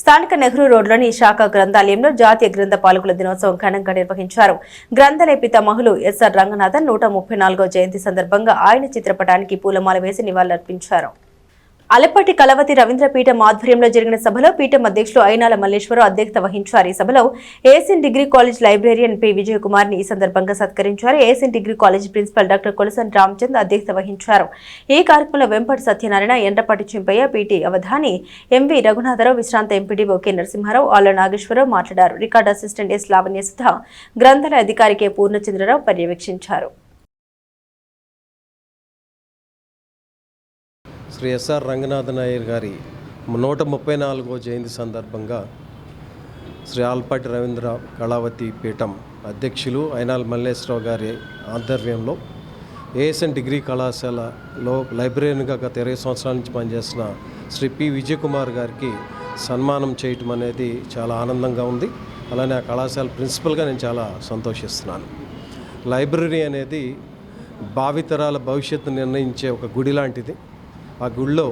స్థానిక నెహ్రూ రోడ్లోని శాఖ గ్రంథాలయంలో జాతీయ గ్రంథ పాలకుల దినోత్సవం ఘనంగా నిర్వహించారు. గ్రంథాలయ పితామహులు ఎస్ఆర్ రంగనాథన్ 134వ జయంతి సందర్భంగా ఆయన చిత్రపటానికి పూలమాల వేసి నివాళులర్పించారు. అలపటి కలవతి రవీంద్రపీఠం ఆధ్వర్యంలో జరిగిన సభలో పీఠం అధ్యక్షులు అయినాల మల్లేశ్వరరావు అధ్యక్షత వహించారు. ఈ సభలో Asian degree college librarian P Vijayakumar ని ఈ సందర్భంగా సత్కరించారు. Asian degree college principal doctor Kolasan Ramachand అధ్యక్షత వహించారు. ఈ కార్యక్రమంలో వెంపటి సత్యనారాయణ, ఎండ్రపాటి చింపయ్య, పీటీ అవధాని, ఎంవి రఘునాథరావు, విశ్రాంత ఎంపీడీఓ కె నరసింహారావు, ఆళ్ల నాగేశ్వరరావు మాట్లాడారు. Record assistant S Lavanya Sudha, గ్రంథాలయ అధికారి కె పూర్ణచంద్రరావు పర్యవేక్షించారు. శ్రీ ఎస్ఆర్ రంగనాథన్ అయ్యర్ గారి 134వ జయంతి సందర్భంగా శ్రీ ఆల్పాటి రవీంద్ర కళావతి పీఠం అధ్యక్షులు అయినాల మల్లేశ్వరరావు గారి ఆధ్వర్యంలో ఏఎస్ఎన్ డిగ్రీ కళాశాలలో లైబ్రరీగా గత 20 సంవత్సరాల నుంచి పనిచేసిన శ్రీ పి విజయకుమార్ గారికి సన్మానం చేయటం అనేది చాలా ఆనందంగా ఉంది. అలానే ఆ కళాశాల ప్రిన్సిపల్గా నేను చాలా సంతోషిస్తున్నాను. లైబ్రరీ అనేది భావితరాల భవిష్యత్తు నిర్ణయించే ఒక గుడి లాంటిది. ఆ గుడిలో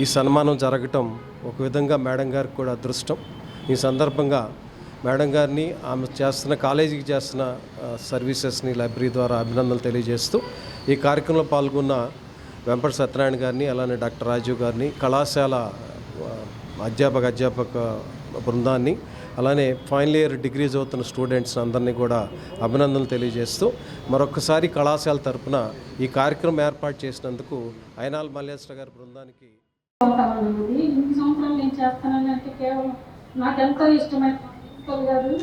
ఈ సన్మానం జరగటం ఒక విధంగా మేడం గారికి కూడా అదృష్టం. ఈ సందర్భంగా మేడం గారిని ఆమె చేస్తున్న కాలేజీకి చేస్తున్న సర్వీసెస్ని లైబ్రరీ ద్వారా అభినందనలు తెలియజేస్తూ ఈ కార్యక్రమంలో పాల్గొన్న వెంపటి సత్యనారాయణ గారిని, అలానే డాక్టర్ రాజీవ్ గారిని, కళాశాల అధ్యాపక బృందాన్ని, అలానే ఫైనల్ ఇయర్ డిగ్రీ చదువుతున్న స్టూడెంట్స్ అందరినీ కూడా అభినందనలు తెలియజేస్తూ మరొకసారి కళాశాల తరపున ఈ కార్యక్రమం ఏర్పాటు చేసినందుకు అయినాల మల్లేశ్వర గారి బృందానికి ఇన్ని సంవత్సరాలు నేను చేస్తానంటే కేవలం నాకు ఎంతో ఇష్టమైన ప్రిన్సిపల్ గారు,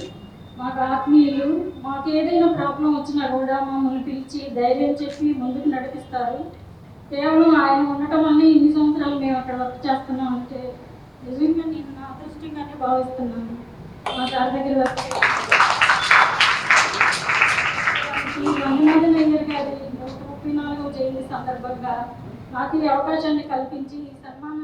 మాకు ఆత్మీయులు. మాకు ఏదైనా ప్రాబ్లం వచ్చినా కూడా మమ్మల్ని పిలిచి ధైర్యం చెప్పి ముందుకు నడిపిస్తారు. కేవలం ఆయన ఉండటం వల్ల ఇన్ని సంవత్సరాలు మేము అక్కడ వర్క్ చేస్తున్నాం అంటే నిజంగా నేను నా అదృష్టంగానే భావిస్తున్నాను. మా సార్ దగ్గర రంగనాథన్ అయ్యర్ గారి 134వ జయంతి సందర్భంగా నాకు ఈ అవకాశాన్ని కల్పించి ఈ సన్మానం